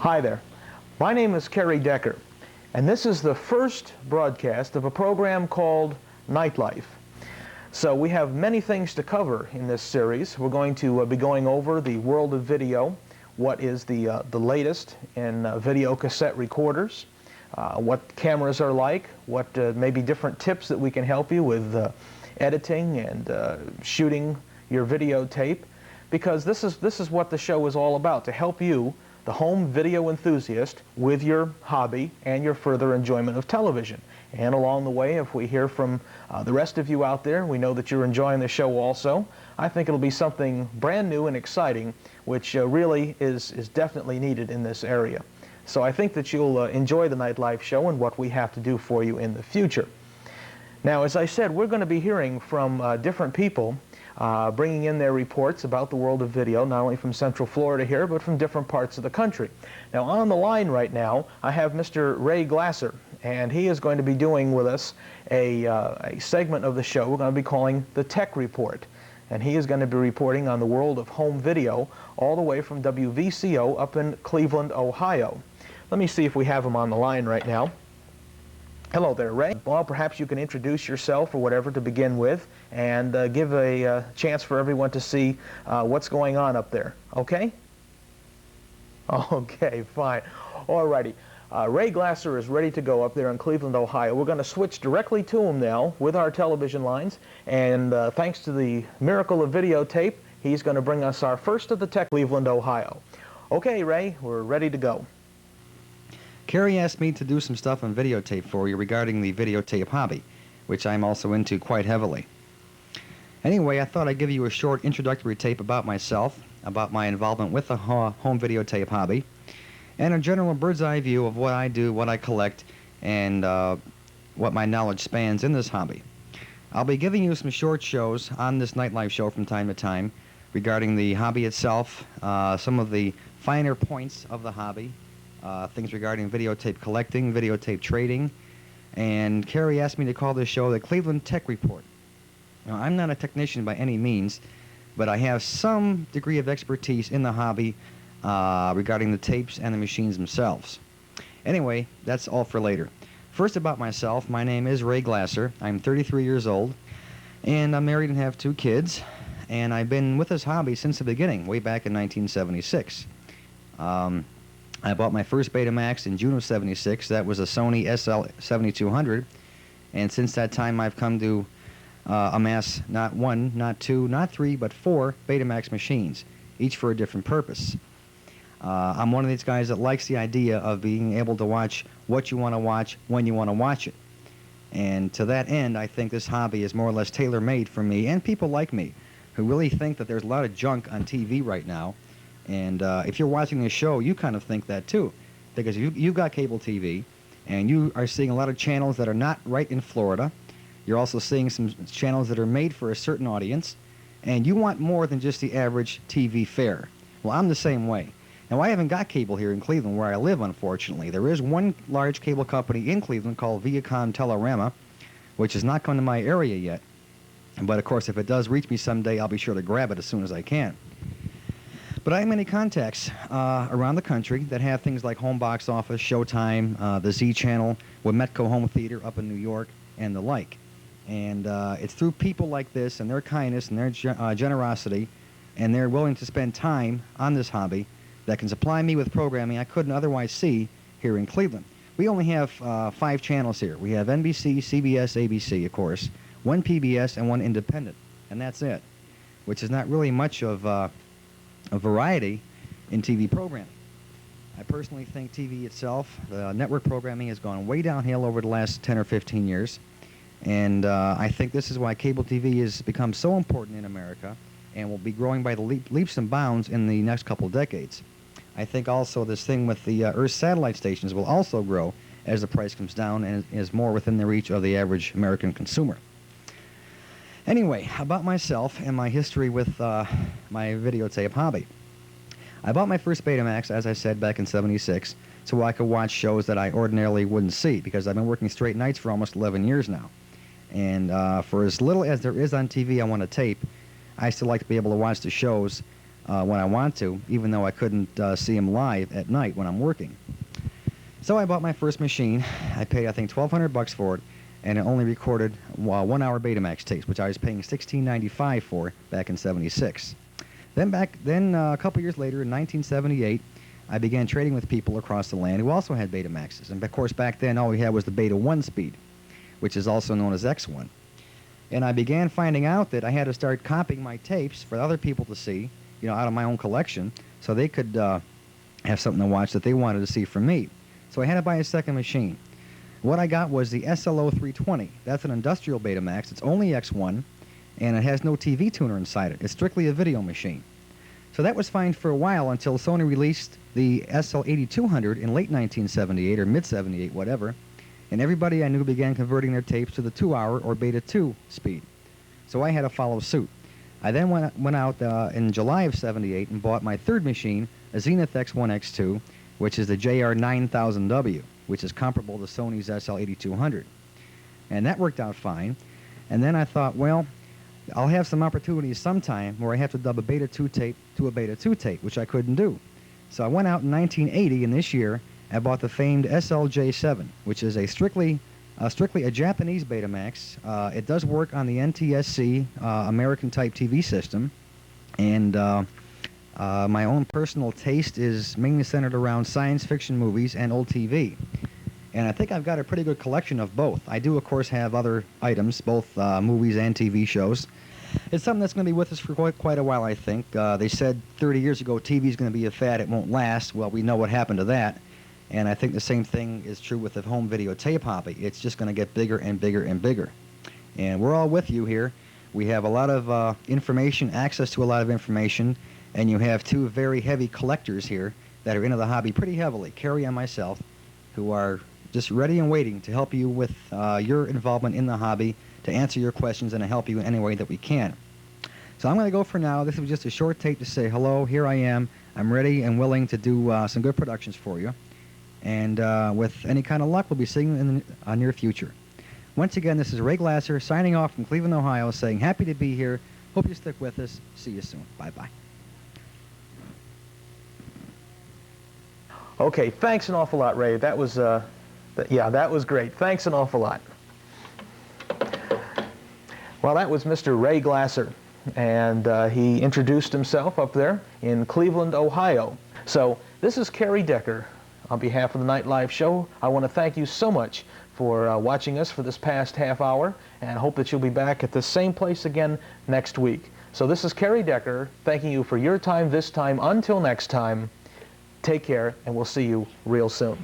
Hi there. My name is Kerry Decker, and this is the first broadcast of a program called NightLife. So we have many things to cover in this series. We're going to be going over the world of video, what is the latest in video cassette recorders, what cameras are like, what maybe different tips that we can help you with editing and shooting your videotape, because this is what the show is all about, to help you, the home video enthusiast, with your hobby and your further enjoyment of television. And along the way, if we hear from the rest of you out there, we know that you're enjoying the show also. I think it'll be something brand new and exciting, which really is definitely needed in this area. So I think that you'll enjoy the NightLife show and what we have to do for you in the future. Now, as I said, we're going to be hearing from different people bringing in their reports about the world of video, not only from Central Florida here, but from different parts of the country. Now, on the line right now, I have Mr. Ray Glasser, and he is going to be doing with us a segment of the show we're going to be calling the Tech Report. And he is going to be reporting on the world of home video all the way from WVCO up in Cleveland, Ohio. Let me see if we have him on the line right now. Hello there, Ray. Well, perhaps you can introduce yourself or whatever to begin with, and give a chance for everyone to see what's going on up there. Okay? Okay, fine. All righty. Ray Glasser is ready to go up there in Cleveland, Ohio. We're going to switch directly to him now with our television lines, and thanks to the miracle of videotape, he's going to bring us our first of the Tech Cleveland, Ohio. Okay, Ray, we're ready to go. Kerry asked me to do some stuff on videotape for you regarding the videotape hobby, which I'm also into quite heavily. Anyway, I thought I'd give you a short introductory tape about myself, about my involvement with the home videotape hobby, and a general bird's eye view of what I do, what I collect, and what my knowledge spans in this hobby. I'll be giving you some short shows on this NightLife show from time to time regarding the hobby itself, some of the finer points of the hobby, things regarding videotape collecting, videotape trading, and Kerry asked me to call this show the Cleveland Tech Report. Now, I'm not a technician by any means, but I have some degree of expertise in the hobby regarding the tapes and the machines themselves. Anyway, that's all for later. First, about myself, my name is Ray Glasser. I'm 33 years old, and I'm married and have 2 kids, and I've been with this hobby since the beginning, way back in 1976. I bought my first Betamax in June of '76. That was a Sony SL7200, and since that time I've come to amass not 1, not 2, not 3, but 4 Betamax machines, each for a different purpose. I'm one of these guys that likes the idea of being able to watch what you want to watch when you want to watch it. And to that end, I think this hobby is more or less tailor-made for me and people like me who really think that there's a lot of junk on TV right now. And if you're watching this show, you kind of think that too, because you've got cable TV, and you are seeing a lot of channels that are not right in Florida. You're also seeing some channels that are made for a certain audience, and you want more than just the average TV fare. Well, I'm the same way. Now, I haven't got cable here in Cleveland where I live, unfortunately. There is one large cable company in Cleveland called Viacom Telerama, which has not come to my area yet. But, of course, if it does reach me someday, I'll be sure to grab it as soon as I can. But I have many contacts around the country that have things like Home Box Office, Showtime, the Z Channel, Wometco Home Theater up in New York, and the like. And it's through people like this and their kindness and their generosity, and they're willing to spend time on this hobby that can supply me with programming I couldn't otherwise see here in Cleveland. We only have 5 channels here. We have NBC, CBS, ABC, of course, 1 PBS, and 1 independent, and that's it, which is not really much of a variety in TV programming. I personally think TV itself, the network programming, has gone way downhill over the last 10 or 15 years. And I think this is why cable TV has become so important in America and will be growing by the leaps and bounds in the next couple of decades. I think also this thing with the Earth satellite stations will also grow as the price comes down and is more within the reach of the average American consumer. Anyway, about myself and my history with my videotape hobby. I bought my first Betamax, as I said, back in '76, so I could watch shows that I ordinarily wouldn't see, because I've been working straight nights for almost 11 years now. And for as little as there is on TV I want to tape, I still like to be able to watch the shows when I want to, even though I couldn't see them live at night when I'm working. So I bought my first machine. I paid, I think, $1,200 for it, and it only recorded 1 hour Betamax tapes, which I was paying $16.95 for back in '76. Then a couple years later, in 1978, I began trading with people across the land who also had Betamaxes. And of course, back then, all we had was the Beta 1 speed, which is also known as X1. And I began finding out that I had to start copying my tapes for other people to see, out of my own collection, so they could have something to watch that they wanted to see from me. So I had to buy a second machine. What I got was the SLO320. That's an industrial Betamax. It's only X1, and it has no TV tuner inside it. It's strictly a video machine. So that was fine for a while until Sony released the SL8200 in late 1978 or mid-78, whatever, and everybody I knew began converting their tapes to the 2 hour or Beta 2 speed. So I had to follow suit. I then went out in July of '78 and bought my third machine, a Zenith X1X2, which is the JR9000W, which is comparable to Sony's SL8200. And that worked out fine. And then I thought, well, I'll have some opportunities sometime where I have to dub a Beta 2 tape to a Beta 2 tape, which I couldn't do. So I went out in 1980, and this year I bought the famed SLJ7, which is strictly a Japanese Betamax. It does work on the NTSC American-type TV system, and my own personal taste is mainly centered around science fiction movies and old TV. And I think I've got a pretty good collection of both. I do, of course, have other items, both movies and TV shows. It's something that's going to be with us for quite a while, I think. They said 30 years ago TV's going to be a fad, it won't last. Well, we know what happened to that. And I think the same thing is true with the home videotape hobby. It's just going to get bigger and bigger and bigger. And we're all with you here. We have a lot of information, access to a lot of information, and you have two very heavy collectors here that are into the hobby pretty heavily, Kerry and myself, who are just ready and waiting to help you with your involvement in the hobby, to answer your questions and to help you in any way that we can. So I'm going to go for now. This was just a short tape to say hello, here I am. I'm ready and willing to do some good productions for you. And with any kind of luck, we'll be seeing you in the near future. Once again, this is Ray Glasser signing off from Cleveland, Ohio, saying happy to be here. Hope you stick with us. See you soon. Bye-bye. Okay, thanks an awful lot, Ray. That was, that was great. Thanks an awful lot. Well, that was Mr. Ray Glasser, and he introduced himself up there in Cleveland, Ohio. So this is Kerry Decker. On behalf of the NightLife show, I want to thank you so much for watching us for this past half hour, and hope that you'll be back at the same place again next week. So this is Kerry Decker, thanking you for your time this time. Until next time, take care, and we'll see you real soon.